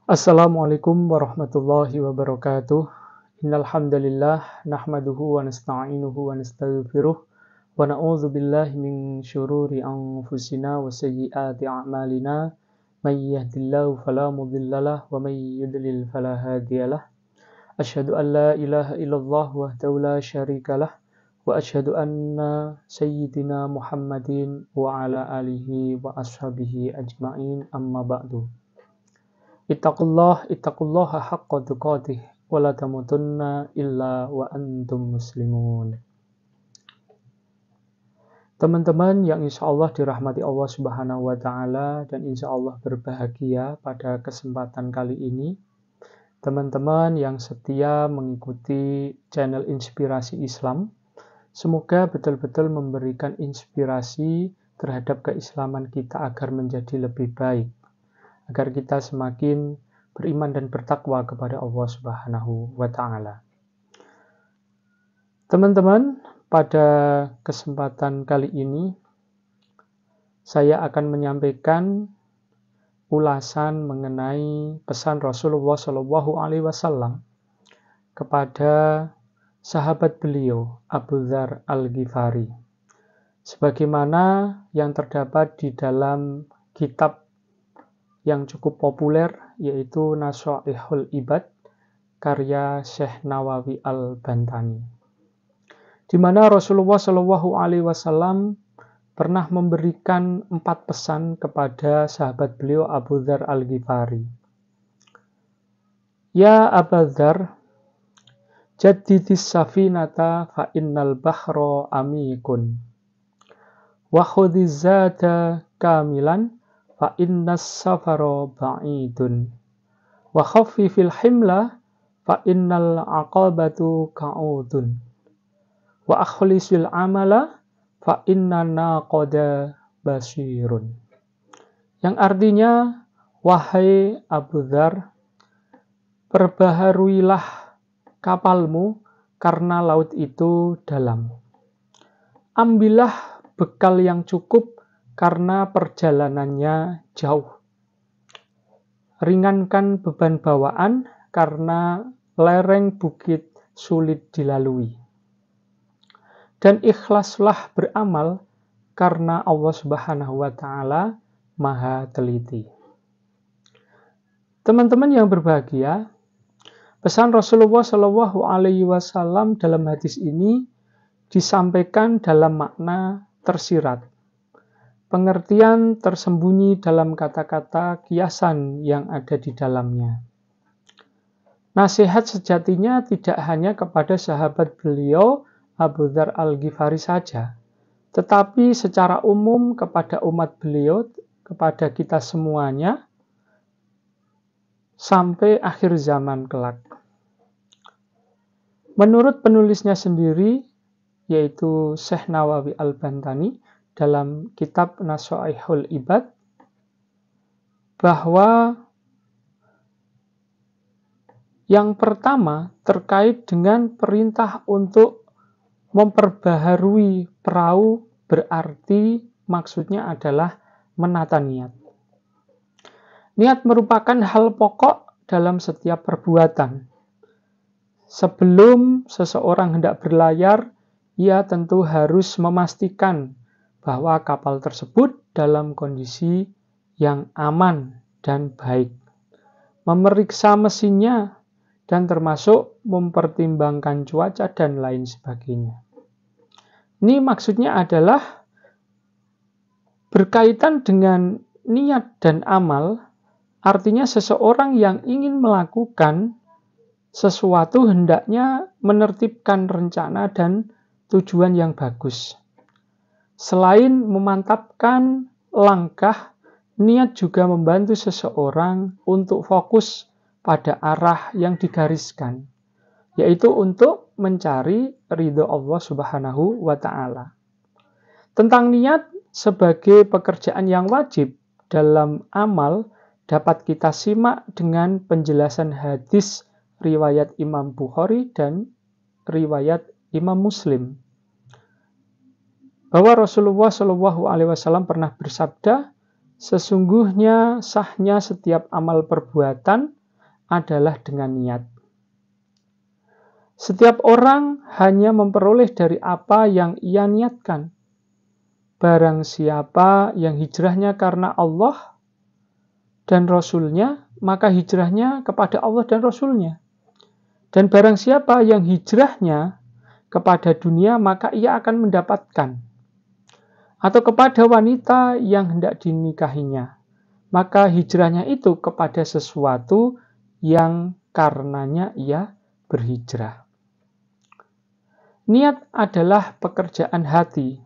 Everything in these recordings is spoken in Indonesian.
Assalamualaikum warahmatullahi wabarakatuh. Innal hamdalillah nahmaduhu wa nasta'inuhu wa nastaghfiruh wa na'udzu billahi min syururi anfusina wa sayyiati a'malina. May yahdihillahu fala mudhillalah wa may yudlil fala hadiyalah. Asyhadu an la ilaha illallah wahdahu la syarikalah wa asyhadu anna sayyidina Muhammadin wa ala alihi wa ashabihi ajma'in amma ba'du. Ittaqullaha haqqa tuqatih wa la tamutunna illa wa antum muslimun. Teman-teman yang insya Allah dirahmati Allah Subhanahu wa Ta'ala dan insya Allah berbahagia pada kesempatan kali ini. Teman-teman yang setia mengikuti channel Inspirasi Islam, semoga betul-betul memberikan inspirasi terhadap keislaman kita agar menjadi lebih baik, agar kita semakin beriman dan bertakwa kepada Allah Subhanahu wa Ta'ala. Teman-teman, pada kesempatan kali ini saya akan menyampaikan ulasan mengenai pesan Rasulullah SAW kepada sahabat beliau Abu Dzar Al-Ghifari, sebagaimana yang terdapat di dalam kitab yang cukup populer, yaitu Nashaihul Ibad karya Syekh Nawawi Al-Bantani, di mana Rasulullah SAW pernah memberikan 4 pesan kepada sahabat beliau Abu Dzar Al-Ghifari. Ya Abu Dzar, jaddidis safinata fa innal bahra amikun wa khudhiz zata kamilan fa innas safara ba'idun wa khaffifil himla fa innal aqabatu ka'udun wa akhlisil amala fa inna naqada basirun. Yang artinya, wahai Abu Dzar, perbaharuilah kapalmu karena laut itu dalam. Ambillah bekal yang cukup karena perjalanannya jauh. Ringankan beban bawaan karena lereng bukit sulit dilalui. Dan ikhlaslah beramal karena Allah Subhanahu wa Ta'ala Maha Teliti. Teman-teman yang berbahagia, pesan Rasulullah SAW dalam hadis ini disampaikan dalam makna tersirat. Pengertian tersembunyi dalam kata-kata kiasan yang ada di dalamnya. Nasihat sejatinya tidak hanya kepada sahabat beliau Abu Dzar Al-Ghifari saja, tetapi secara umum kepada umat beliau, kepada kita semuanya, sampai akhir zaman kelak. Menurut penulisnya sendiri, yaitu Syekh Nawawi Al-Bantani, dalam kitab Nashaihul Ibad, bahwa yang pertama terkait dengan perintah untuk memperbaharui perahu, berarti maksudnya adalah menata niat. Niat merupakan hal pokok dalam setiap perbuatan. Sebelum seseorang hendak berlayar, ia tentu harus memastikan bahwa kapal tersebut dalam kondisi yang aman dan baik, memeriksa mesinnya, dan termasuk mempertimbangkan cuaca dan lain sebagainya. Ini maksudnya adalah berkaitan dengan niat dan amal, artinya seseorang yang ingin melakukan sesuatu hendaknya menertibkan rencana dan tujuan yang bagus. Selain memantapkan langkah, niat juga membantu seseorang untuk fokus pada arah yang digariskan, yaitu untuk mencari ridho Allah Subhanahu wa Ta'ala. Tentang niat sebagai pekerjaan yang wajib dalam amal dapat kita simak dengan penjelasan hadis riwayat Imam Bukhari dan riwayat Imam Muslim, bahwa Rasulullah SAW pernah bersabda, sesungguhnya sahnya setiap amal perbuatan adalah dengan niat. Setiap orang hanya memperoleh dari apa yang ia niatkan. Barang siapa yang hijrahnya karena Allah dan Rasul-Nya, maka hijrahnya kepada Allah dan Rasul-Nya. Dan barang siapa yang hijrahnya kepada dunia, maka ia akan mendapatkan. Atau kepada wanita yang hendak dinikahinya, maka hijrahnya itu kepada sesuatu yang karenanya ia berhijrah. Niat adalah pekerjaan hati.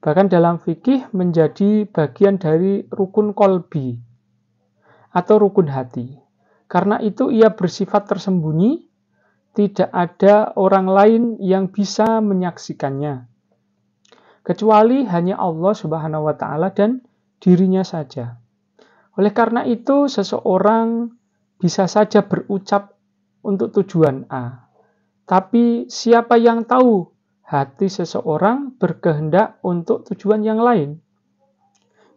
Bahkan dalam fikih menjadi bagian dari rukun kolbi atau rukun hati. Karena itu ia bersifat tersembunyi, tidak ada orang lain yang bisa menyaksikannya. Kecuali hanya Allah Subhanahu wa Ta'ala dan dirinya saja. Oleh karena itu, seseorang bisa saja berucap untuk tujuan A. Tapi siapa yang tahu hati seseorang berkehendak untuk tujuan yang lain?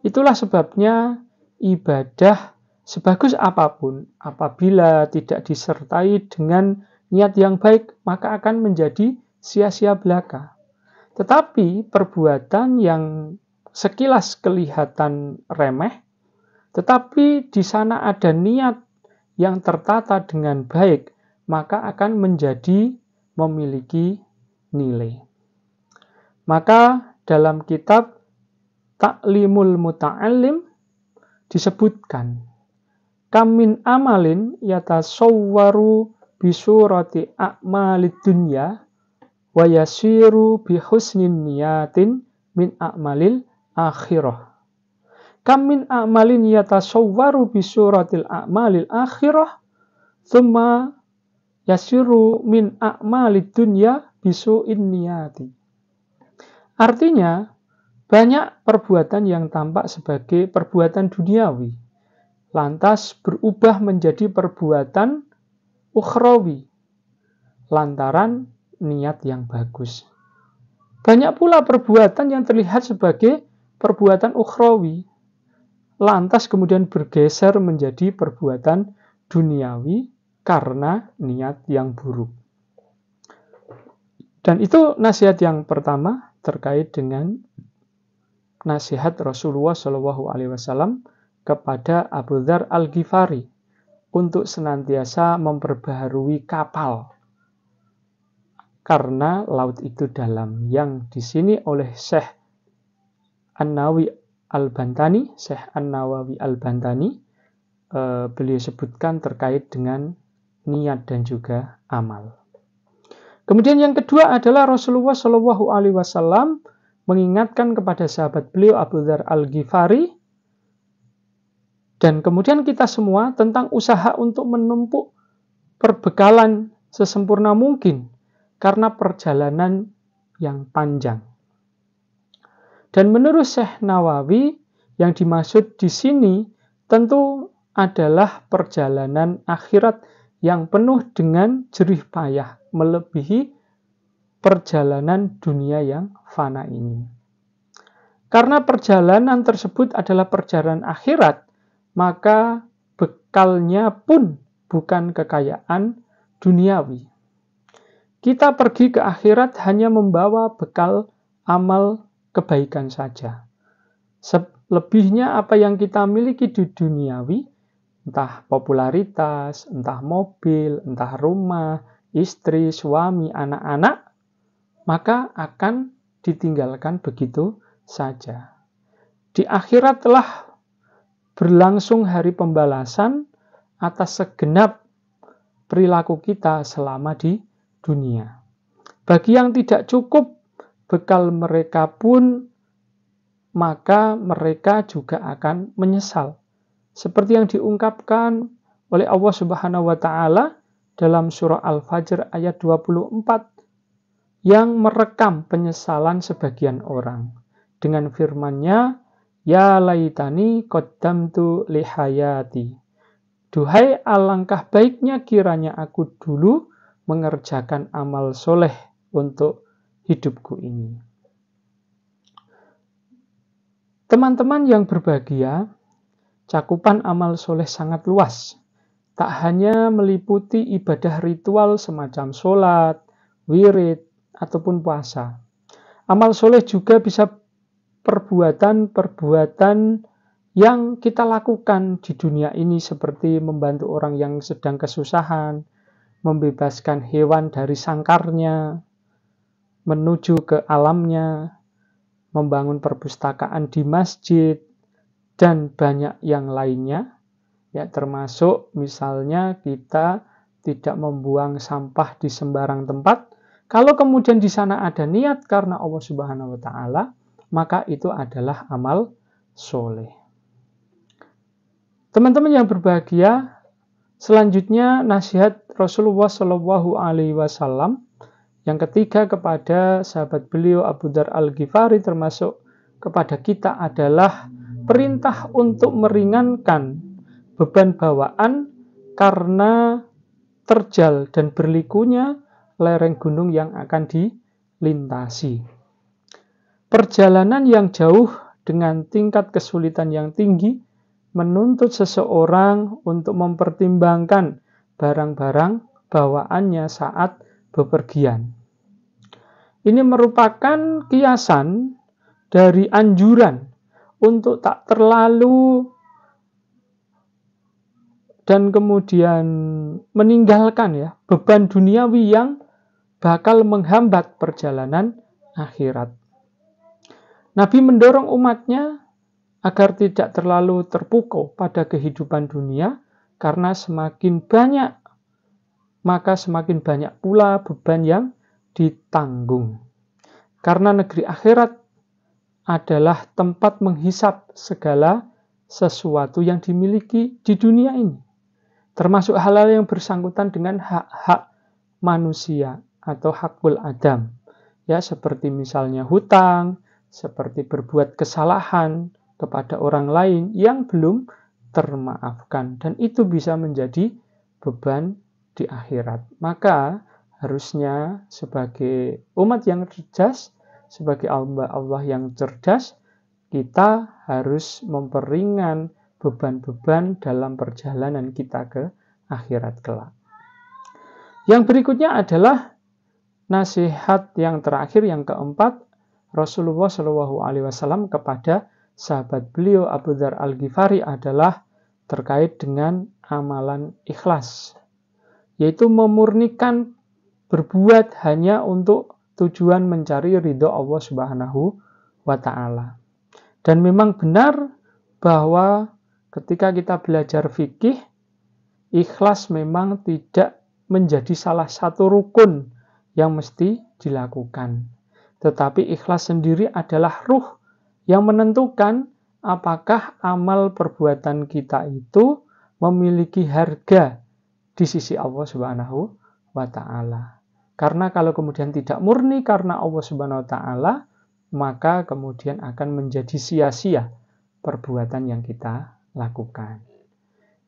Itulah sebabnya ibadah sebagus apapun, apabila tidak disertai dengan niat yang baik, maka akan menjadi sia-sia belaka. Tetapi perbuatan yang sekilas kelihatan remeh, tetapi di sana ada niat yang tertata dengan baik, maka akan menjadi memiliki nilai. Maka dalam kitab Ta'limul Muta'allim disebutkan, kam min amalin yatasawwaru bisurati a'malid dunya wa yasiru bihusnin niyatin min a'malil akhirah. Kam min a'malin yatasawwaru bisuratil a'malil akhirah thumma yasiru min a'malid dunya bisu'in niyati. Artinya, banyak perbuatan yang tampak sebagai perbuatan duniawi, lantas berubah menjadi perbuatan ukhrawi, lantaran niat yang bagus. Banyak pula perbuatan yang terlihat sebagai perbuatan ukhrawi, lantas kemudian bergeser menjadi perbuatan duniawi karena niat yang buruk. Dan itu nasihat yang pertama terkait dengan nasihat Rasulullah SAW kepada Abu Dzar Al-Ghifari untuk senantiasa memperbaharui kapal karena laut itu dalam. Yang di sini oleh Syekh An-Nawawi Al-Bantani, Syekh An-Nawawi Al-Bantani, beliau sebutkan terkait dengan niat dan juga amal. Kemudian yang kedua adalah Rasulullah SAW mengingatkan kepada sahabat beliau Abu Dzar Al-Ghifari dan kemudian kita semua tentang usaha untuk menempuh perbekalan sesempurna mungkin karena perjalanan yang panjang. Dan menurut Syekh Nawawi, yang dimaksud di sini tentu adalah perjalanan akhirat yang penuh dengan jerih payah, melebihi perjalanan dunia yang fana ini. Karena perjalanan tersebut adalah perjalanan akhirat, maka bekalnya pun bukan kekayaan duniawi. Kita pergi ke akhirat hanya membawa bekal amal kebaikan saja. Selebihnya apa yang kita miliki di duniawi, entah popularitas, entah mobil, entah rumah, istri, suami, anak-anak, maka akan ditinggalkan begitu saja. Di akhirat telah berlangsung hari pembalasan atas segenap perilaku kita selama di dunia. Bagi yang tidak cukup bekal mereka pun, maka mereka juga akan menyesal. Seperti yang diungkapkan oleh Allah Subhanahu wa Ta'ala dalam surah Al-Fajr ayat 24 yang merekam penyesalan sebagian orang dengan firman-Nya, ya laitani qaddamtu lihayati. Duhai alangkah baiknya kiranya aku dulu mengerjakan amal soleh untuk hidupku ini. Teman-teman yang berbahagia, cakupan amal soleh sangat luas. tak hanya meliputi ibadah ritual semacam sholat, wirid, ataupun puasa. Amal soleh juga bisa perbuatan-perbuatan yang kita lakukan di dunia ini seperti membantu orang yang sedang kesusahan, membebaskan hewan dari sangkarnya, menuju ke alamnya, membangun perpustakaan di masjid, dan banyak yang lainnya. Ya, termasuk misalnya kita tidak membuang sampah di sembarang tempat. Kalau kemudian di sana ada niat karena Allah Subhanahu wa taala, maka itu adalah amal soleh. Teman-teman yang berbahagia, selanjutnya nasihat Rasulullah Shallallahu alaihi wasallam yang ketiga kepada sahabat beliau Abu Dzar Al-Ghifari termasuk kepada kita adalah perintah untuk meringankan beban bawaan karena terjal dan berlikunya lereng gunung yang akan dilintasi. Perjalanan yang jauh dengan tingkat kesulitan yang tinggi menuntut seseorang untuk mempertimbangkan barang-barang bawaannya saat bepergian. Ini merupakan kiasan dari anjuran untuk tak terlalu dan kemudian meninggalkan beban duniawi yang bakal menghambat perjalanan akhirat. Nabi mendorong umatnya agar tidak terlalu terpukau pada kehidupan dunia karena semakin banyak maka semakin banyak pula beban yang ditanggung. Karena negeri akhirat adalah tempat menghisap segala sesuatu yang dimiliki di dunia ini. Termasuk hal-hal yang bersangkutan dengan hak-hak manusia atau hakul adam. Ya, seperti misalnya hutang, seperti berbuat kesalahan kepada orang lain yang belum termaafkan. Dan itu bisa menjadi beban di akhirat. Maka harusnya sebagai umat yang cerdas, sebagai hamba Allah yang cerdas, kita harus memperingan beban-beban dalam perjalanan kita ke akhirat kelak. Yang berikutnya adalah nasihat yang terakhir, yang keempat, Rasulullah SAW kepada sahabat beliau Abu Dzar Al-Ghifari adalah terkait dengan amalan ikhlas, yaitu memurnikan berbuat hanya untuk tujuan mencari ridho Allah Subhanahu wa taala. Dan memang benar bahwa ketika kita belajar fikih, ikhlas memang tidak menjadi salah satu rukun yang mesti dilakukan. Tetapi ikhlas sendiri adalah ruh yang menentukan apakah amal perbuatan kita itu memiliki harga di sisi Allah Subhanahu wa taala. Karena kalau kemudian tidak murni karena Allah Subhanahu wa taala, maka kemudian akan menjadi sia-sia perbuatan yang kita lakukan.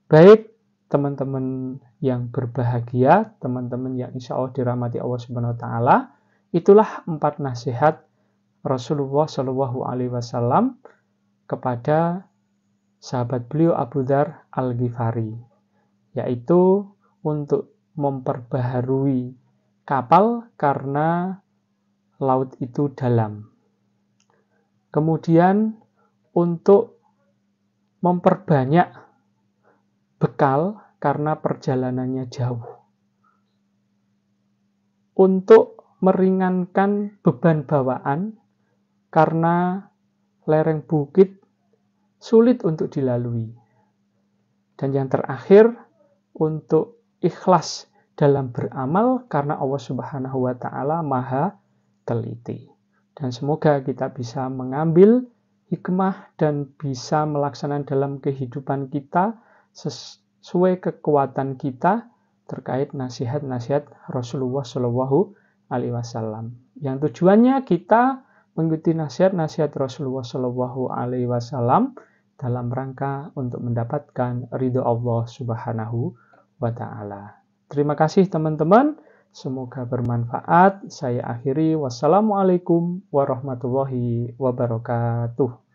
Baik, teman-teman yang berbahagia, teman-teman yang insya Allah dirahmati Allah Subhanahu wa taala, itulah 4 nasihat Rasulullah Shallallahu alaihi wasallam kepada sahabat beliau Abu Dzar Al-Ghifari, yaitu untuk memperbaharui kapal karena laut itu dalam. Kemudian untuk memperbanyak bekal karena perjalanannya jauh. Untuk meringankan beban bawaan karena lereng bukit sulit untuk dilalui. Dan yang terakhir, untuk ikhlas dalam beramal karena Allah Subhanahu wa taala Maha teliti. Dan semoga kita bisa mengambil hikmah dan bisa melaksanakan dalam kehidupan kita sesuai kekuatan kita terkait nasihat-nasihat Rasulullah Shallallahu alaihi wasallam. Yang tujuannya kita mengikuti nasihat-nasihat Rasulullah Shallallahu alaihi wasallam dalam rangka untuk mendapatkan ridho Allah Subhanahu wa taala. Terima kasih teman-teman. Semoga bermanfaat. Saya akhiri. Wassalamualaikum warahmatullahi wabarakatuh.